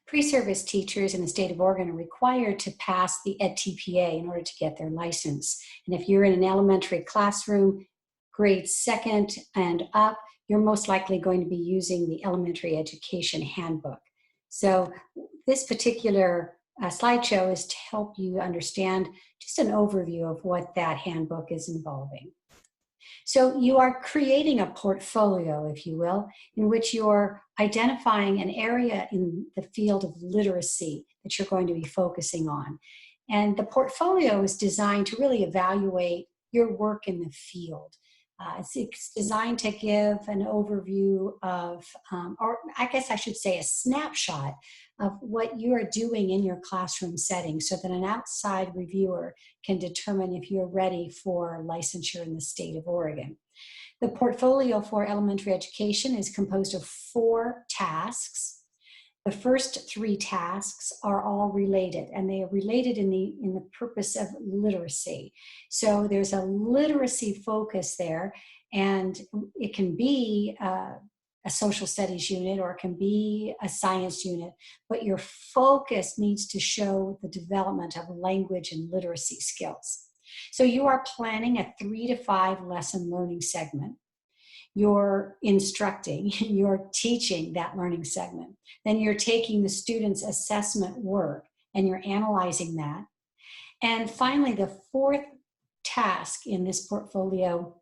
Pre-service teachers in the state of Oregon are required to pass the EdTPA in order to get their license. And if you're in an elementary classroom, grade 2nd and up, you're most likely going to be using the Elementary Education Handbook. So this particular slideshow is to help you understand just an overview of what that handbook is involving. So you are creating a portfolio, if you will, in which you're identifying an area in the field of literacy that you're going to be focusing on. And the portfolio is designed to really evaluate your work in the field. It's designed to give an overview of, or I guess I should say a snapshot of what you are doing in your classroom setting so that an outside reviewer can determine if you're ready for licensure in the state of Oregon. The portfolio for elementary education is composed of 4 tasks. The first 3 tasks are all related, and they are related in the purpose of literacy. So there's a literacy focus there, and it can be a social studies unit or it can be a science unit, but your focus needs to show the development of language and literacy skills. So you are planning a 3 to 5 lesson learning segment. You're instructing, you're teaching that learning segment. Then you're taking the student's assessment work and you're analyzing that. And finally, the 4th task in this portfolio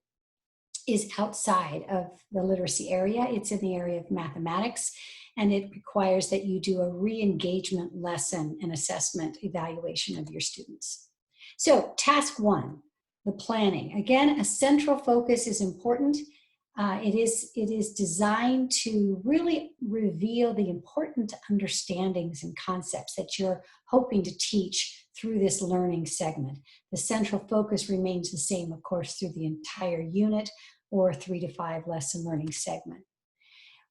is outside of the literacy area. It's in the area of mathematics, and it requires that you do a re-engagement lesson and assessment evaluation of your students. So task 1, the planning. Again, a central focus is important. It is designed to really reveal the important understandings and concepts that you're hoping to teach through this learning segment. The central focus remains the same, of course, through the entire unit or 3 to 5 lesson learning segment.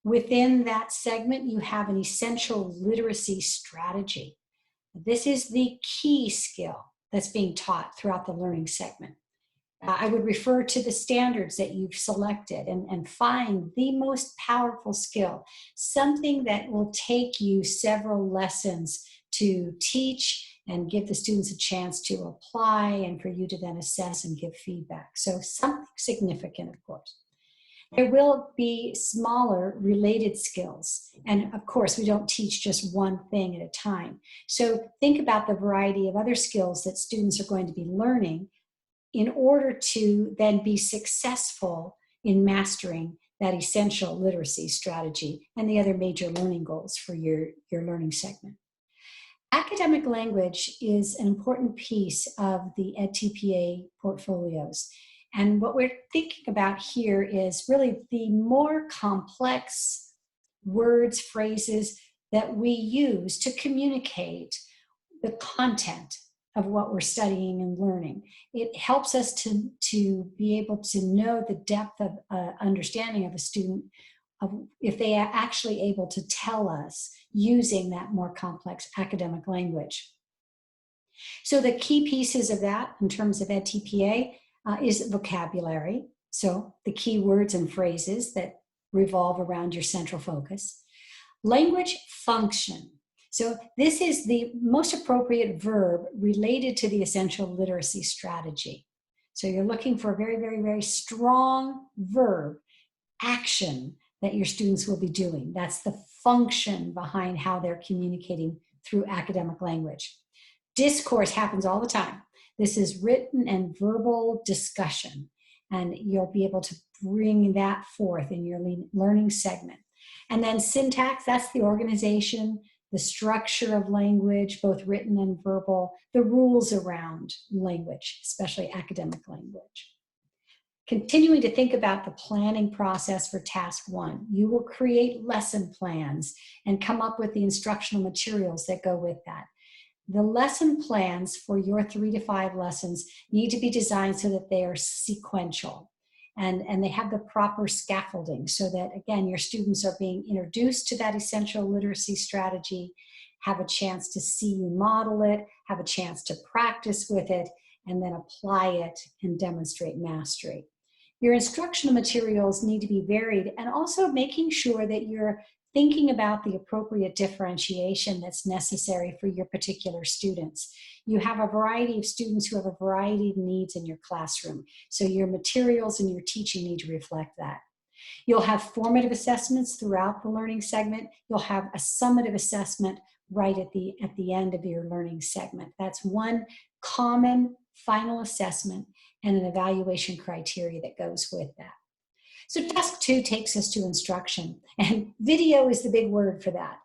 Within that segment, you have an essential literacy strategy. This is the key skill that's being taught throughout the learning segment. I would refer to the standards that you've selected and find the most powerful skill, something that will take you several lessons to teach and give the students a chance to apply and for you to then assess and give feedback. So something significant, of course. There will be smaller related skills. And of course, we don't teach just one thing at a time. So think about the variety of other skills that students are going to be learning in order to then be successful in mastering that essential literacy strategy and the other major learning goals for your learning segment. Academic language is an important piece of the EdTPA portfolios. And what we're thinking about here is really the more complex words, phrases that we use to communicate the content of what we're studying and learning. It helps us to be able to know the depth of understanding of a student of if they are actually able to tell us using that more complex academic language. So the key pieces of that in terms of EdTPA is vocabulary. So the key words and phrases that revolve around your central focus. Language function. So this is the most appropriate verb related to the essential literacy strategy. So you're looking for a very, very, very strong verb, action that your students will be doing. That's the function behind how they're communicating through academic language. Discourse happens all the time. This is written and verbal discussion, and you'll be able to bring that forth in your learning segment. And then syntax, that's the organization, the structure of language, both written and verbal, the rules around language, especially academic language. Continuing to think about the planning process for task 1, you will create lesson plans and come up with the instructional materials that go with that. The lesson plans for your 3 to 5 lessons need to be designed so that they are sequential and they have the proper scaffolding so that, again, your students are being introduced to that essential literacy strategy, have a chance to see you model it, have a chance to practice with it, and then apply it and demonstrate mastery. Your instructional materials need to be varied and also making sure that you're thinking about the appropriate differentiation that's necessary for your particular students. You have a variety of students who have a variety of needs in your classroom, so your materials and your teaching need to reflect that. You'll have formative assessments throughout the learning segment. You'll have a summative assessment right at the end of your learning segment. That's one common final assessment and an evaluation criteria that goes with that. So task 2 takes us to instruction, and video is the big word for that.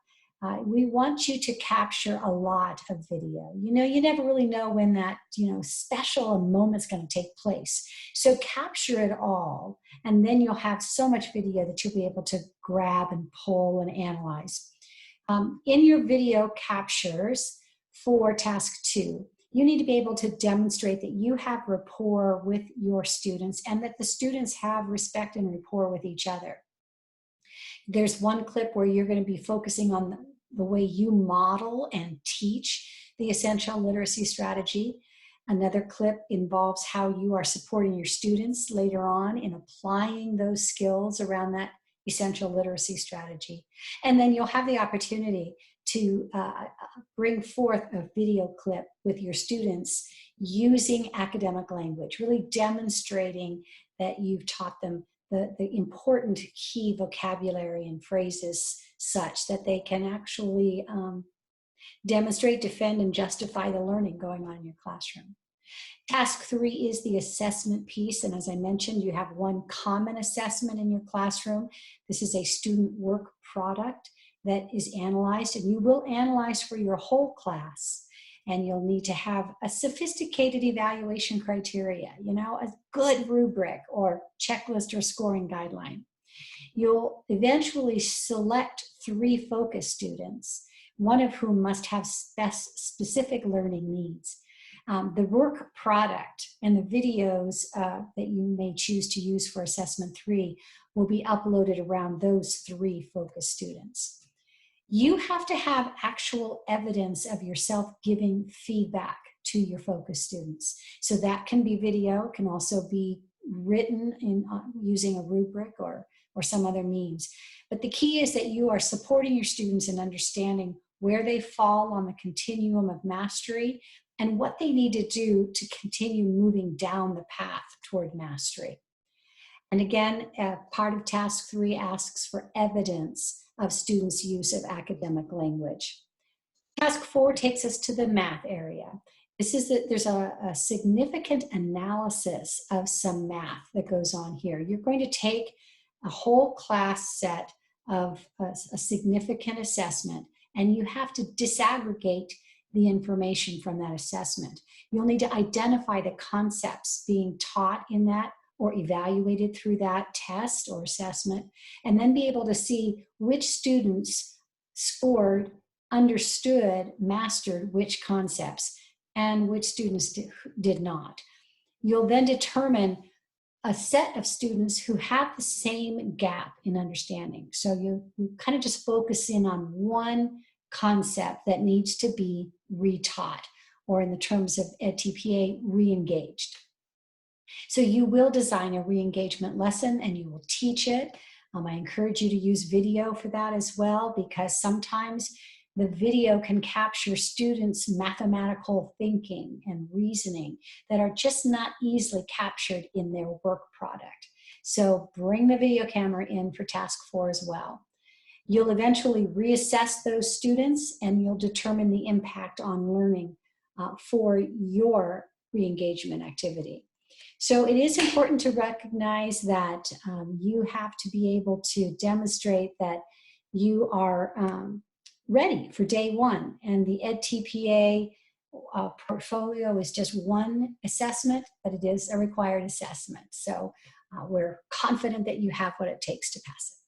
We want you to capture a lot of video. You know, you never really know when that, special moment's going to take place. So capture it all, and then you'll have so much video that you'll be able to grab and pull and analyze. In your video captures for task 2, you need to be able to demonstrate that you have rapport with your students and that the students have respect and rapport with each other. There's one clip where you're going to be focusing on the way you model and teach the essential literacy strategy. Another clip involves how you are supporting your students later on in applying those skills around that essential literacy strategy. And then you'll have the opportunity to bring forth a video clip with your students using academic language, really demonstrating that you've taught them the important key vocabulary and phrases such that they can actually demonstrate, defend, and justify the learning going on in your classroom. Task 3 is the assessment piece, and as I mentioned, you have one common assessment in your classroom. This is a student work product that is analyzed, and you will analyze for your whole class, and you'll need to have a sophisticated evaluation criteria, a good rubric or checklist or scoring guideline. You'll eventually select 3 focus students, one of whom must have specific learning needs. The work product and the videos that you may choose to use for assessment 3 will be uploaded around those 3 focus students. You have to have actual evidence of yourself giving feedback to your focus students. So that can be video, can also be written in using a rubric or some other means. But the key is that you are supporting your students in understanding where they fall on the continuum of mastery and what they need to do to continue moving down the path toward mastery. And again, part of task 3 asks for evidence of students' use of academic language. Task 4 takes us to the math area. There's a significant analysis of some math that goes on here. You're going to take a whole class set of a significant assessment, and you have to disaggregate the information from that assessment. You'll need to identify the concepts being taught in that or evaluated through that test or assessment, and then be able to see which students scored, understood, mastered which concepts, and which students did not. You'll then determine a set of students who have the same gap in understanding. So you kind of just focus in on one concept that needs to be retaught, or in the terms of EdTPA, re-engaged. So you will design a re-engagement lesson and you will teach it. I encourage you to use video for that as well, because sometimes the video can capture students' mathematical thinking and reasoning that are just not easily captured in their work product. So bring the video camera in for task 4 as well. You'll eventually reassess those students and you'll determine the impact on learning for your re-engagement activity. So it is important to recognize that you have to be able to demonstrate that you are ready for day 1. And the EdTPA portfolio is just one assessment, but it is a required assessment. So we're confident that you have what it takes to pass it.